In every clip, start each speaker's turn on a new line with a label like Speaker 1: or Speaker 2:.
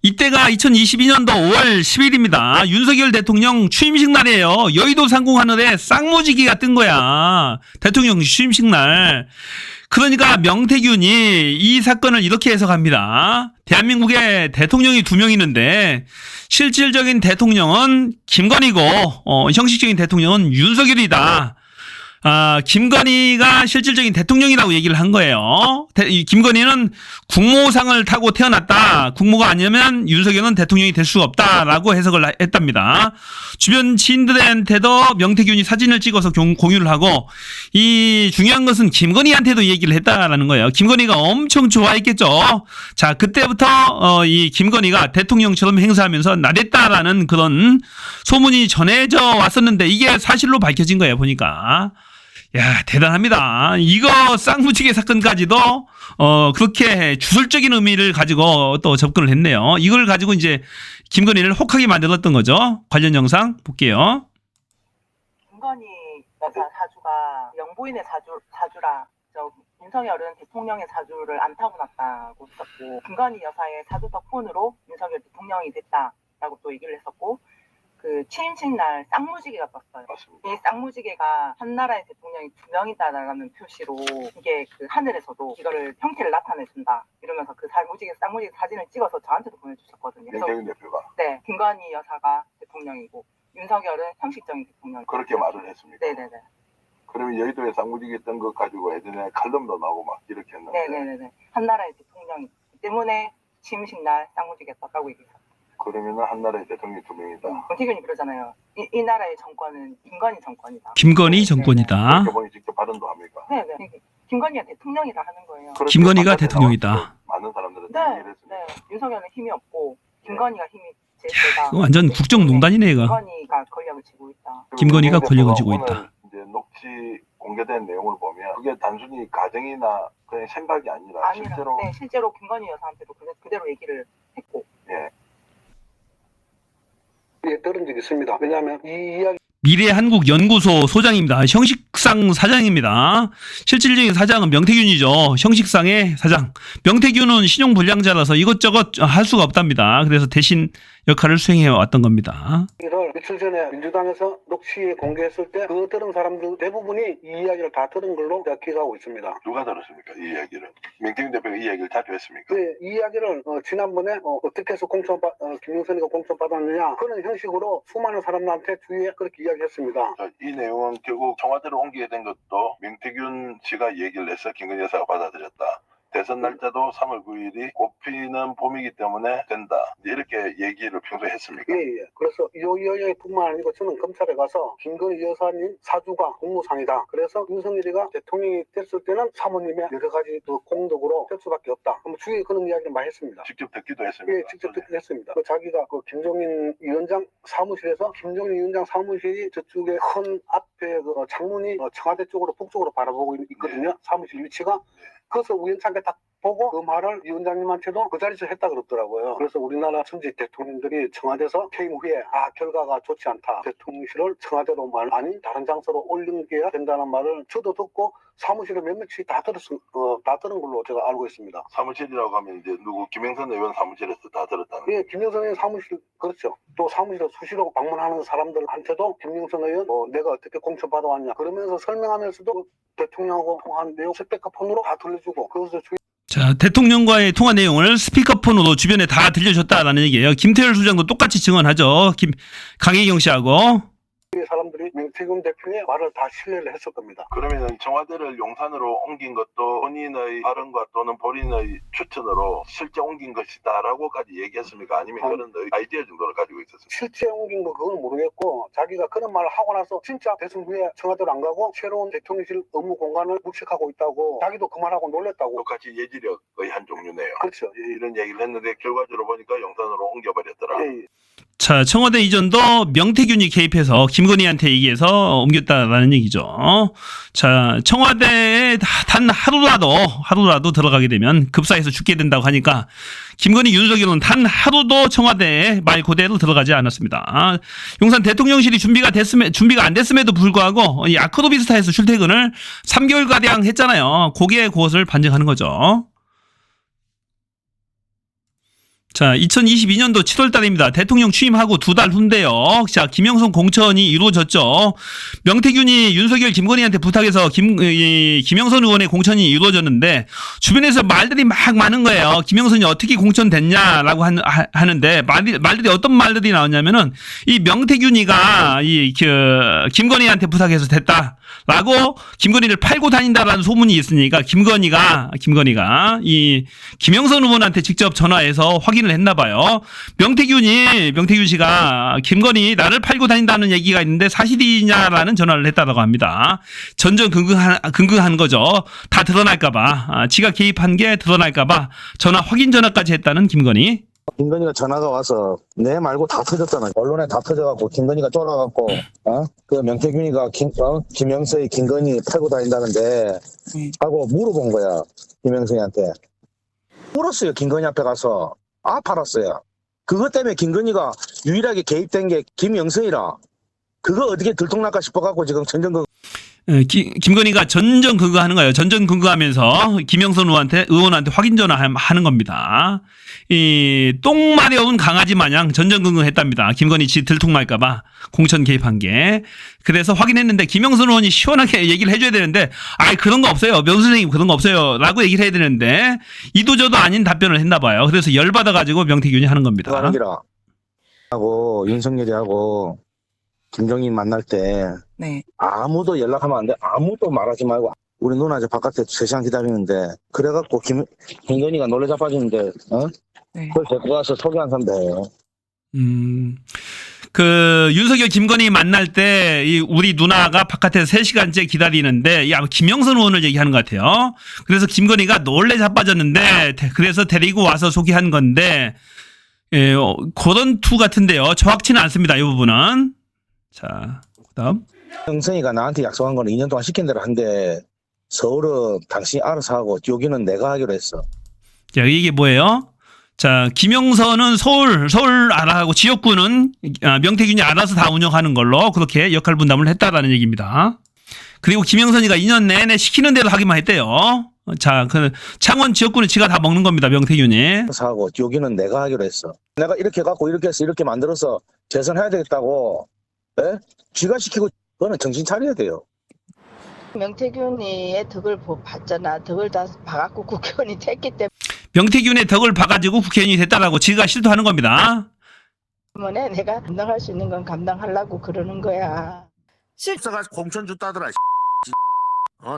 Speaker 1: 이때가 2022년도 5월 10일입니다. 윤석열 대통령 취임식 날이에요. 여의도 상공 하늘에 쌍무지개가 뜬 거야. 대통령 취임식 날. 그러니까 명태균이 이 사건을 이렇게 해석합니다. 대한민국에 대통령이 2명 있는데 실질적인 대통령은 김건희고 형식적인 대통령은 윤석열이다. 김건희가 실질적인 대통령이라고 얘기를 한 거예요. 김건희는 국모상을 타고 태어났다. 국모가 아니면 윤석열은 대통령이 될 수가 없다라고 해석을 했답니다. 주변 지인들한테도 명태균이 사진을 찍어서 공유를 하고, 이 중요한 것은 김건희한테도 얘기를 했다라는 거예요. 김건희가 엄청 좋아했겠죠. 자, 그때부터 이 김건희가 대통령처럼 행사하면서 나랬다라는 그런 소문이 전해져 왔었는데 이게 사실로 밝혀진 거예요, 보니까. 야, 대단합니다. 이거 쌍무지개 사건까지도 그렇게 주술적인 의미를 가지고 또 접근을 했네요. 이걸 가지고 이제 김건희를 혹하게 만들었던 거죠. 관련 영상 볼게요.
Speaker 2: 김건희 여사 사주가 영부인의 사주라 윤석열은 대통령의 사주를 안 타고났다고 했었고, 김건희 여사의 사주 덕분으로 윤석열 대통령이 됐다라고 또 얘기를 했었고, 그 취임식 날 쌍무지개가 떴어요.
Speaker 3: 맞습니다.
Speaker 2: 이 쌍무지개가 한 나라의 대통령이 2명이다라는 표시로 이게 그 하늘에서도 이거를 형태를 나타내준다 이러면서 그 쌍무지개 사진을 찍어서 저한테도 보내주셨거든요.
Speaker 3: 명태균 대표가
Speaker 2: 네, 김건희 여사가 대통령이고 윤석열은 형식적인 대통령.
Speaker 3: 그렇게 말을 했습니다.
Speaker 2: 네네네.
Speaker 3: 그러면 여의도에 쌍무지개 뜬 것 가지고 예전에 칼럼도 나오고 막 이렇게 했는데
Speaker 2: 네네네. 한 나라의 대통령이기 때문에 취임식 날 쌍무지개 떴다고 얘기했어요.
Speaker 3: 그러면은 한 나라의 대통령이 2명이다.
Speaker 2: 명태균이 그러잖아요. 이 나라의 정권은 김건희 정권이다.
Speaker 1: 김건희 정권이다.
Speaker 3: 이렇게 보니 직접 발언도 합니까?
Speaker 2: 네네. 김건희가 대통령이라 하는 거예요.
Speaker 1: 김건희가
Speaker 3: 바깥에
Speaker 1: 대통령이다.
Speaker 3: 나와서 많은 사람들은
Speaker 2: 네,
Speaker 3: 얘기를 했습니다.
Speaker 2: 네. 윤석열은 힘이 없고 김건희가 힘이 제일 세다.
Speaker 1: 이거 완전 국정농단이네, 이거.
Speaker 2: 김건희가 권력을 쥐고 있다.
Speaker 1: 김건희가
Speaker 3: 그리고
Speaker 1: 권력을
Speaker 3: 오늘
Speaker 1: 쥐고 있다.
Speaker 3: 이제 녹취 공개된 내용을 보면 그게 단순히 가정이나 그냥 생각이 아니라 실제로
Speaker 2: 실제로 김건희 여사한테도 그대로 얘기를 했고.
Speaker 4: 예, 들은 적이 있습니다. 왜냐하면 이 이야기
Speaker 1: 미래한국연구소 소장입니다. 형식상 사장입니다. 실질적인 사장은 명태균이죠. 형식상의 사장. 명태균은 신용불량자라서 이것저것 할 수가 없답니다. 그래서 대신 역할을 수행해 왔던 겁니다.
Speaker 4: 를 며칠 전에 민주당에서 녹취에 공개했을 때 그 들은 사람들 대부분이 이 이야기를 다 들은 걸로 제가 기억하고 있습니다.
Speaker 3: 누가 들었습니까? 이 이야기를. 명태균 대표가 이 이야기를 자주 했습니까?
Speaker 4: 이 이야기를 지난번에 어떻게 해서 김용선이가 공천받았느냐 그런 형식으로 수많은 사람들한테 주위에 그렇게 이야기했습니다.
Speaker 3: 이 내용은 결국 청와대로 옮기게 된 것도 명태균 씨가 얘기를 해서 김건희 여사가 받아들였다. 대선 날짜도 3월 9일이 꽃피는 봄이기 때문에 된다. 이렇게 얘기를 평소에 했습니까?
Speaker 4: 예. 그래서 이 이야기뿐만 아니고 저는 검찰에 가서 김건희 여사님 사주가 공무상이다. 그래서 윤석열이가 대통령이 됐을 때는 사모님의 여러 가지 그 공덕으로 될 수밖에 없다. 주위에 그런 이야기를 많이 했습니다.
Speaker 3: 직접 듣기도 했습니다.
Speaker 4: 예, 직접 듣기도 했습니다. 자기가 그 김종인 위원장 사무실에서 김종인 위원장 사무실이 저쪽에 큰 앞에 그 창문이 청와대 쪽으로 북쪽으로 바라보고 있거든요. 사무실 위치가. 그래서 우연찮게 딱 보고 그 말을 위원장님한테도 그 자리에서 했다 그러더라고요. 그래서 우리나라 전직 대통령들이 청와대에서 퇴임 후에 결과가 좋지 않다. 대통령실을 청와대로 아닌 다른 장소로 옮겨야 된다는 말을 저도 듣고 사무실에 몇몇이 다 들은 걸로 제가 알고 있습니다.
Speaker 3: 사무실이라고 하면 이제 누구 김영선 의원 사무실에서 다 들었다는
Speaker 4: 예, 김영선 의원 사무실 그렇죠. 또 사무실에 수시로 방문하는 사람들한테도 김영선 의원 내가 어떻게 공천받아 왔냐 그러면서 설명하면서도 대통령하고 통화한 내용 스피커폰으로 다 들려주고 그래서
Speaker 1: 자, 대통령과의 통화 내용을 스피커폰으로 주변에 다 들려줬다라는 얘기예요. 김태열 소장도 똑같이 증언하죠. 강혜경 씨하고.
Speaker 4: 사람들이 명태균 대표의 말을 다 신뢰를 했을 겁니다.
Speaker 3: 그러면 청와대를 용산으로 옮긴 것도 본인의 발언과 또는 본인의 추천으로 실제 옮긴 것이다라고까지 얘기했습니까? 아니면 그런 아이디어 정도를 가지고 있었습니까?
Speaker 4: 실제 옮긴 거 그건 모르겠고 자기가 그런 말을 하고 나서 진짜 대선 후에 청와대로 안 가고 새로운 대통령실 업무 공간을 구축하고 있다고 자기도 그 말하고 놀랬다고.
Speaker 3: 똑같이 예지력의 한 종류네요.
Speaker 4: 그렇죠.
Speaker 3: 이런 얘기를 했는데 결과적으로 보니까 용산으로 옮겨버렸더라.
Speaker 4: 예.
Speaker 1: 자, 청와대 이전도 명태균이 개입해서 김건희한테 얘기해서 옮겼다라는 얘기죠. 자, 청와대에 단 하루라도 들어가게 되면 급사해서 죽게 된다고 하니까 김건희, 윤석열은 단 하루도 청와대에 말 그대로 들어가지 않았습니다. 용산 대통령실이 준비가 안 됐음에도 불구하고 이 아크로비스타에서 출퇴근을 3개월가량 했잖아요. 거기에 그것을 반증하는 거죠. 자, 2022년도 7월 달입니다. 대통령 취임하고 2달 후인데요. 자, 김영선 공천이 이루어졌죠. 명태균이 윤석열, 김건희한테 부탁해서 김영선 의원의 공천이 이루어졌는데 주변에서 말들이 막 많은 거예요. 김영선이 어떻게 공천됐냐라고 하는데 말들이 어떤 말들이 나왔냐면은 이 명태균이가 김건희한테 부탁해서 됐다라고 김건희를 팔고 다닌다라는 소문이 있으니까 김건희가 이 김영선 의원한테 직접 전화해서 확인을 했나 봐요. 명태균 씨가 김건희 나를 팔고 다닌다는 얘기가 있는데 사실이냐라는 전화를 했다고 합니다. 전전긍긍한 거죠. 다 드러날까봐, 지가 개입한 게 드러날까봐 전화 확인 전화까지 했다는 김건희.
Speaker 5: 김건희가 전화가 와서 내 말고 다 터졌잖아. 언론에 다 터져갖고 김건희가 쫄아갖고 그 명태균이가 김영서의 김건희 팔고 다닌다는데 하고 물어본 거야. 김영서한테 물었어요. 김건희 앞에 가서 팔았어요. 그것 때문에 김건희가 유일하게 개입된 게 김영서이라. 그거 어떻게 들통날까 싶어갖고 지금
Speaker 1: 김건희가 전전긍긍하는 거예요. 전전긍긍하면서 김영선 의원한테 확인 전화하는 겁니다. 이 똥 마려운 강아지 마냥 전전긍긍했답니다. 김건희 지 들통날까봐 공천 개입한 게. 그래서 확인했는데 김영선 의원이 시원하게 얘기를 해줘야 되는데 그런 거 없어요. 명 선생님 그런 거 없어요. 라고 얘기를 해야 되는데 이도저도 아닌 답변을 했나 봐요. 그래서 열받아가지고 명태균이 하는 겁니다.
Speaker 5: 하고 윤석열이 하고 김종인 만날 때
Speaker 6: 네.
Speaker 5: 아무도 연락하면 안 돼. 아무도 말하지 말고 우리 누나 이제 바깥에 3시간 기다리는데 그래갖고 김건희가 놀래 자빠지는데
Speaker 6: 네.
Speaker 5: 그걸 데리고 가서 소개한 사람들이에요.
Speaker 1: 윤석열 김건희 만날 때 우리 누나가 바깥에서 3시간째 기다리는데 김영선 의원을 얘기하는 것 같아요. 그래서 김건희가 놀래 자빠졌는데 그래서 데리고 와서 소개한 건데 그런 투 같은데요. 정확치는 않습니다. 이 부분은. 자, 그다음.
Speaker 5: 영선이가 나한테 약속한 거는 2년 동안 시킨 대로 한데 서울은 당신이 알아서 하고 여기는 내가 하기로 했어.
Speaker 1: 자, 이게 뭐예요? 자, 김영선은 서울 알아하고 지역구는 명태균이 알아서 다 운영하는 걸로 그렇게 역할 분담을 했다라는 얘기입니다. 그리고 김영선이가 2년 내내 시키는 대로 하기만 했대요. 자, 창원 지역구는 지가 다 먹는 겁니다. 명태균이.
Speaker 5: 알아서 하고 여기는 내가 하기로 했어. 내가 이렇게 갖고 이렇게 해서 이렇게 만들어서 재선해야 되겠다고. 예? 쥐가 시키고 그거는 정신 차려야 돼요.
Speaker 6: 명태균이의 덕을 봤잖아. 덕을 다 봐갖고 국회의원이 됐기
Speaker 1: 명태균의 덕을 봐가지고 국회의원이 됐다라고 지가 실토하는 겁니다.
Speaker 6: 때문에 내가 감당할 수 있는 건 감당하려고 그러는 거야.
Speaker 7: 실사가 공천 줬다더라.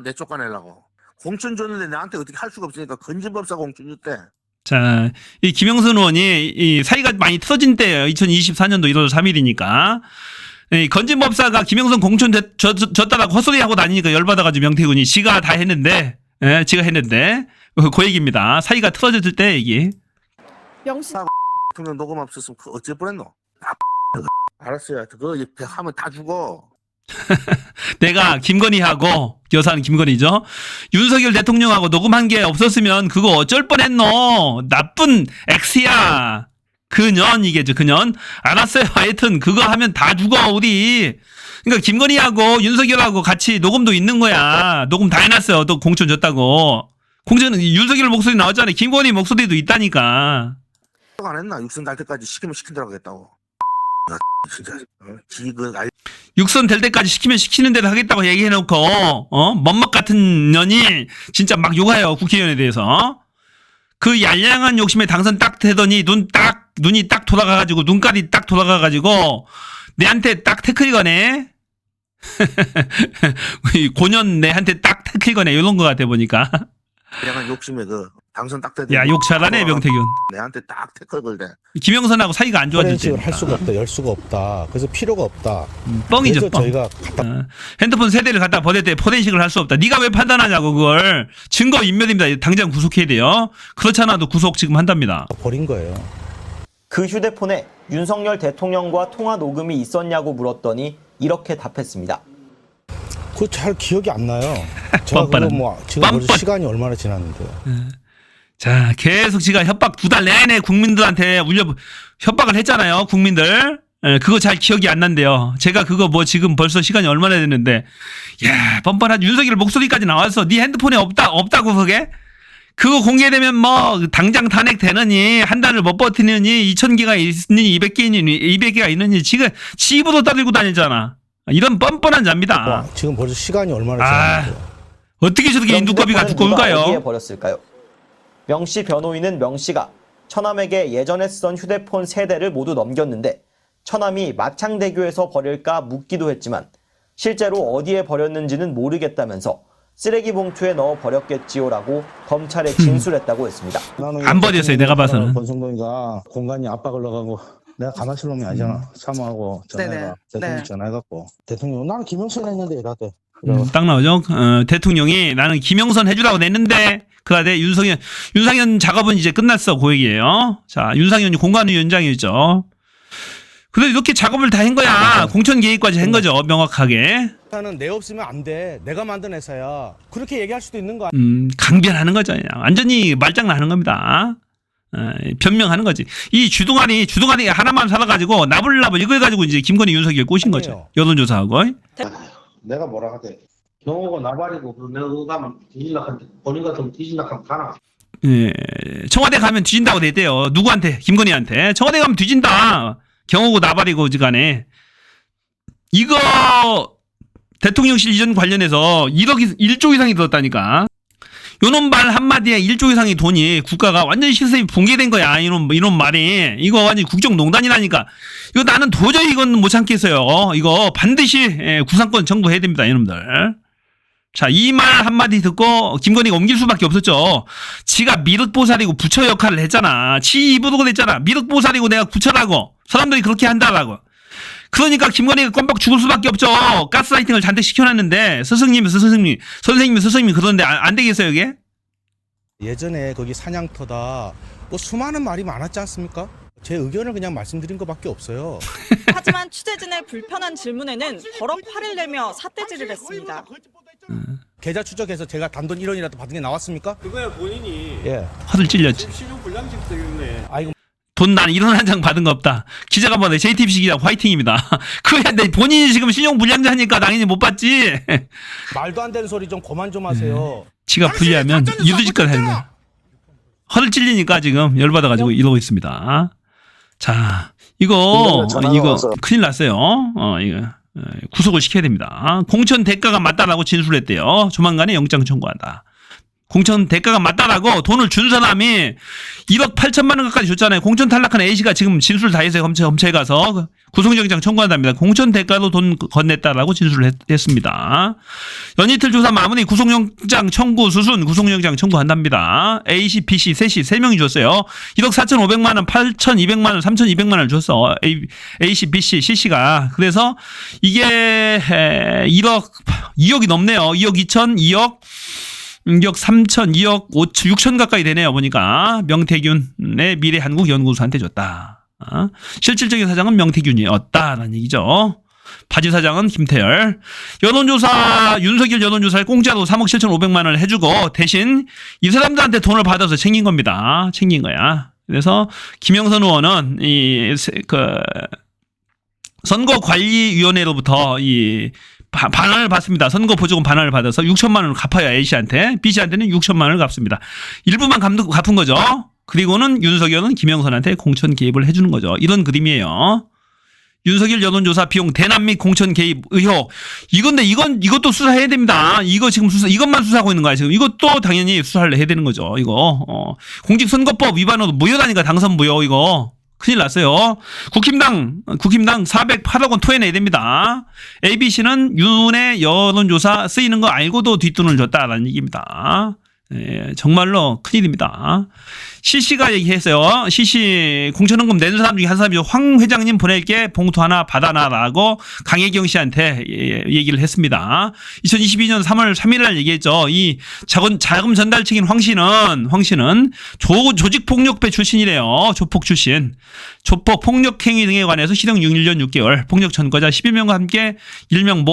Speaker 7: 내 쫓아내려고. 공천 줬는데 나한테 어떻게 할 수가 없으니까 건진법사 공천 줬대.
Speaker 1: 자, 이 김영선 의원이 이 사이가 많이 틀어진 때예요. 2024년도 1월 3일이니까. 건진법사가 김영선 공천 줬다라고 헛소리하고 다니니까 열받아가지고 명태균이 지가 다 했는데, 지가 했는데, 그 얘기입니다. 사이가 틀어졌을 때 얘기.
Speaker 7: 대통령 녹음 없었으면 그 어째 뻔했노? 알았어요. 그거 하면 다 죽어.
Speaker 1: 내가 김건희하고 여사는 김건희죠. 윤석열 대통령하고 녹음한 게 없었으면 그거 어쩔 뻔했노. 나쁜 X야. 그년 이게죠. 그년. 알았어요. 하여튼 그거 하면 다 죽어 우리. 그러니까 김건희하고 윤석열하고 같이 녹음도 있는 거야. 녹음 다 해놨어요. 또 공천 줬다고. 공천은 윤석열 목소리 나왔잖아요. 김건희 목소리도 있다니까.
Speaker 7: 안 했나? 육선 달 때까지 시키면 시킨 대로 하겠다고. 진짜.
Speaker 1: 육선 될 때까지 시키면 시키는 대로 하겠다고 얘기해놓고 멋먹 같은 년이 진짜 막 욕해요. 국회의원에 대해서. 그 얄량한 욕심에 당선 딱 되더니 눈이 딱 돌아가가지고 눈깔이 딱 돌아가가지고 내한테 딱 태클 거네. 고년 내한테 딱 태클 거네. 이런 거 같아 보니까.
Speaker 7: 얄량한 욕심에 당선 딱 되더니.
Speaker 1: 야, 욕 잘하네 명태균.
Speaker 7: 내한테 딱 태클 걸대.
Speaker 1: 김영선하고 사이가 안 좋아질 때.
Speaker 8: 할 수가 없다, 열 수가 없다. 그래서 필요가 없다.
Speaker 1: 뻥이죠.
Speaker 8: 그래서
Speaker 1: 뻥.
Speaker 8: 저희가
Speaker 1: 핸드폰 세대를 갖다 버릴 때 포렌식을 할 수 없다. 네가 왜 판단하냐고 그걸. 증거 인멸입니다. 당장 구속해야 돼요. 그렇지 않아도 구속 지금 한답니다.
Speaker 8: 버린 거예요.
Speaker 9: 그 휴대폰에 윤석열 대통령과 통화 녹음이 있었냐고 물었더니 이렇게 답했습니다.
Speaker 8: 그거 잘 기억이 안 나요. 제가 그거 지금 벌써 시간이 얼마나 지났는데.
Speaker 1: 자, 계속 지가 협박 2달 내내 국민들한테 협박을 했잖아요. 국민들. 그거 잘 기억이 안 난대요. 제가 그거 지금 벌써 시간이 얼마나 됐는데. 야, 뻔뻔한 윤석열 목소리까지 나와서 네 핸드폰에 없다고 그게? 그거 공개되면 뭐 당장 탄핵되느니 한 달을 못 버티느니 2,000개가 있느니 200개가 있느니 지금 집으로 따들고 다니잖아. 이런 뻔뻔한 자입니다.
Speaker 8: 지금 벌써 시간이 얼마나 지났는데.
Speaker 1: 어떻게 저렇게
Speaker 9: 그럼
Speaker 1: 인두꺼비가
Speaker 9: 휴대폰은 누가 어디에
Speaker 1: 두꺼울까요?
Speaker 9: 버렸을까요? 명씨 변호인은 명씨가 처남에게 예전에 쓰던 휴대폰 3대를 모두 넘겼는데 처남이 마창대교에서 버릴까 묻기도 했지만 실제로 어디에 버렸는지는 모르겠다면서 쓰레기 봉투에 넣어 버렸겠지요라고 검찰에 진술했다고 했습니다.
Speaker 1: 안 버렸어요, 내가 봐서는.
Speaker 5: 권성동이가 공간이 압박을 넣어가고 내가 가만 있을 놈이 아니잖아. 사모하고 전화해가 대통령 전화해갖고 대통령 나는 김영선 했는데 이라대.
Speaker 1: 딱 나오죠. 대통령이 나는 김영선 해주라고 냈는데 그라데 윤상현 작업은 이제 끝났어 그 얘기예요. 자, 윤상현이 공관위원장이었죠. 그래서 이렇게 작업을 다 한 거야. 공천 개입까지 한 거죠. 명확하게.
Speaker 8: 회사는 내 없으면 안 돼. 내가 만든 회사야. 그렇게 얘기할 수도 있는 거야.
Speaker 1: 강변하는 거죠. 그냥. 완전히 말장난하는 겁니다. 변명하는 거지. 이 주둥아리 하나만 살아가지고 나불나불 이걸 가지고 이제 김건희 윤석열 꼬신 거죠. 여론조사하고.
Speaker 5: 내가 뭐라 하대. 경호고 나발이고 내가 가면 뒤질락한테 본인 같으면 뒤질락하면 가나.
Speaker 1: 예, 청와대 가면 뒤진다고 됐대요. 누구한테? 김건희한테. 청와대 가면 뒤진다. 경호고 나발이고 지간에. 이거 대통령실 이전 관련해서 1조 이상이 들었다니까. 요놈 말 한마디에 1조 이상의 돈이 국가가 완전히 시스템이 붕괴된 거야. 이놈 말이. 이거 완전히 국정농단이라니까. 이거 나는 도저히 이건 못 참겠어요. 이거 반드시 구상권 청구해야 됩니다. 이놈들. 자, 이 말 한마디 듣고 김건희가 옮길 수밖에 없었죠. 지가 미륵보살이고 부처 역할을 했잖아. 지 입으로 됐잖아. 미륵보살이고 내가 부처라고. 사람들이 그렇게 한다라고. 그러니까 김건희가 껌뻑 죽을 수밖에 없죠. 가스라이팅을 잔뜩 시켜놨는데 선생님이 그러는데 안 되겠어요 이게?
Speaker 8: 예전에 거기 사냥터다 뭐 수많은 말이 많았지 않습니까? 제 의견을 그냥 말씀드린 것밖에 없어요.
Speaker 10: 하지만 취재진의 불편한 질문에는 버럭 화를 내며 삿대질을 했습니다.
Speaker 8: 계좌 추적해서 제가 단돈 1원이라도 받은 게 나왔습니까?
Speaker 11: 그거야 본인이
Speaker 8: 예.
Speaker 1: 화를 찔렸지.
Speaker 11: 신용 불량식 때문에.
Speaker 8: 아이고.
Speaker 1: 돈 난 1원 한 장 받은 거 없다. 기자가 뭐네 JTBC 기자 화이팅입니다. 그런데 본인이 지금 신용 불량자니까 당연히 못 받지.
Speaker 8: 말도 안 되는 소리 좀 그만 좀 하세요.
Speaker 1: 지가 불리하면 유두짓거리 하는 거야. 화를 찔리니까 지금 열받아가지고 이러고 있습니다. 자, 이거 큰일 났어요. 이거 구속을 시켜야 됩니다. 공천 대가가 맞다라고 진술했대요. 조만간에 영장 청구한다. 공천 대가가 맞다라고 돈을 준 사람이 1억 8천만 원 가까이 줬잖아요. 공천 탈락한 A씨가 지금 진술 다 해서 검찰에 가서 구속영장 청구한답니다. 공천 대가로 돈 건넸다라고 진술을 했습니다. 연이틀 조사 마무리 구속영장 청구 수순 구속영장 청구한답니다. A씨, B씨, C씨 3명이 줬어요. 1억 4,500만 원, 8,200만 원, 3,200만 원을 줬어. A씨, B씨, C씨가. 그래서 이게 2억이 넘네요. 2억 2천, 2억 3천, 2억 5천, 6천 가까이 되네요. 보니까 명태균의 미래한국연구소한테 줬다. 실질적인 사장은 명태균이었다라는 얘기죠. 바지 사장은 김태열. 여론조사 윤석열 여론조사를 공짜로 3억 7,500만 원을 해주고 대신 이 사람들한테 돈을 받아서 챙긴 겁니다. 챙긴 거야. 그래서 김영선 의원은 선거관리위원회로부터 반환을 받습니다. 선거보조금 반환을 받아서 6천만 원을 갚아야 A씨한테, B씨한테는 6천만 원을 갚습니다. 일부만 갚은 거죠. 그리고는 윤석열은 김영선한테 공천 개입을 해주는 거죠. 이런 그림이에요. 윤석열 여론조사 비용 대납 및 공천 개입 의혹. 이것도 수사해야 됩니다. 이것만 수사하고 있는 거야, 지금. 이것도 당연히 수사를 해야 되는 거죠, 이거. 공직선거법 위반으로 무효라니까 당선 무효, 이거. 큰일 났어요. 국힘당 408억 원 토해내야 됩니다. ABC는 윤의 여론조사 쓰이는 거 알고도 뒷돈을 줬다라는 얘기입니다. 예, 정말로 큰일입니다. CC가 얘기했어요. CC 공천헌금 내는 사람 중에 한 사람이죠. 황 회장님 보낼게 봉투 하나 받아놔라고 강혜경 씨한테 얘기를 했습니다. 2022년 3월 3일 날 얘기했죠. 이 자금 전달책인 황 씨는 조직폭력배 출신이래요. 조폭 출신. 조폭 폭력행위 등에 관해서 실형 6년 6개월. 폭력 전과자 11명과 함께 일명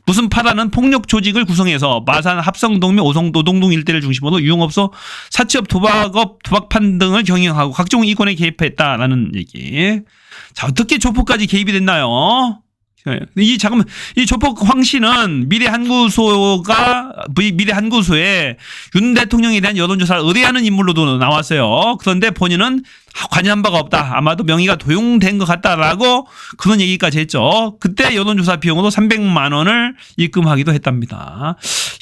Speaker 1: 무슨 파라는 폭력 조직을 구성해서 마산 합성동 및 오송노동동 일대를 중심으로 유흥업소, 사치업, 도박업, 도박판 등을 경영하고 각종 이권에 개입했다라는 얘기. 자, 어떻게 조폭까지 개입이 됐나요? 이 잠깐만 이 조폭 황 씨는 미래 한구소에 윤 대통령에 대한 여론조사를 의뢰하는 인물로도 나왔어요. 그런데 본인은 관여한 바가 없다. 아마도 명의가 도용된 것 같다라고 그런 얘기까지 했죠. 그때 여론조사 비용으로 300만 원을 입금하기도 했답니다.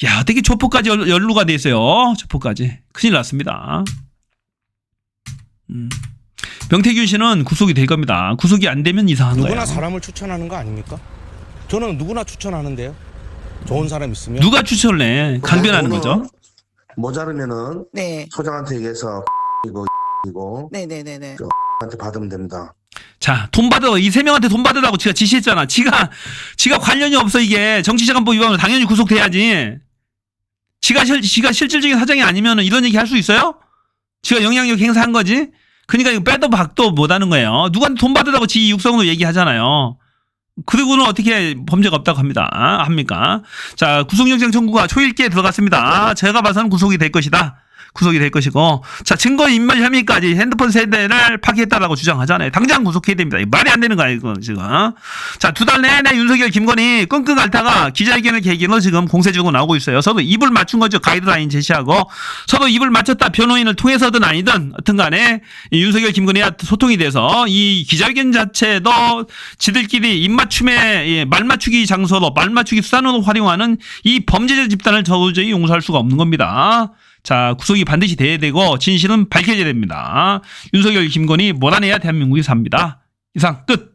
Speaker 1: 야, 어떻게 조폭까지 연루가 돼 있어요. 조폭까지. 큰일 났습니다. 명태균 씨는 구속이 될 겁니다. 구속이 안 되면 이상한 거예요.
Speaker 8: 누구나 사람을 추천하는 거 아닙니까? 저는 누구나 추천하는데요. 좋은 사람 있으면.
Speaker 1: 누가 추천을 해? 강변하는 거죠.
Speaker 5: 모자르면은
Speaker 6: 네.
Speaker 5: 소장한테 얘기해서 이거
Speaker 6: 네네네네.
Speaker 5: 한테 받으면 됩니다.
Speaker 1: 자, 돈 받아. 이 세 명한테 돈 받으라고 지가 지시했잖아. 지가 관련이 없어, 이게. 정치자금법 위반으로 당연히 구속돼야지. 지가 실질적인 사장이 아니면 이런 얘기 할 수 있어요? 지가 영향력 행사한 거지? 그러니까 이거 빼도 박도 못 하는 거예요. 누구한테 돈 받으라고 지 육성으로 얘기하잖아요. 그리고는 어떻게 범죄가 없다고 합니까? 자, 구속영장 청구가 초일기에 들어갔습니다. 제가 봐서는 구속이 될 것이다. 구속이 될 것이고, 자, 증거인멸 혐의까지 핸드폰 세대를 파기했다라고 주장하잖아요. 당장 구속해야 됩니다. 이거 말이 안 되는 거야, 이거 지금. 자, 2달 내내 윤석열, 김건희 끙끙 앓다가 기자회견을 계기로 지금 공세적으로 나오고 있어요. 서로 입을 맞춘 거죠. 가이드라인 제시하고. 서로 입을 맞췄다. 변호인을 통해서든 아니든, 하여튼 간에 윤석열, 김건희와 소통이 돼서 이 기자회견 자체도 지들끼리 입맞춤의 말맞추기 장소로, 말맞추기 수단으로 활용하는 이 범죄자 집단을 도저히 용서할 수가 없는 겁니다. 자, 구속이 반드시 돼야 되고 진실은 밝혀져야 됩니다. 윤석열, 김건희 몰아내야 대한민국이 삽니다. 이상 끝.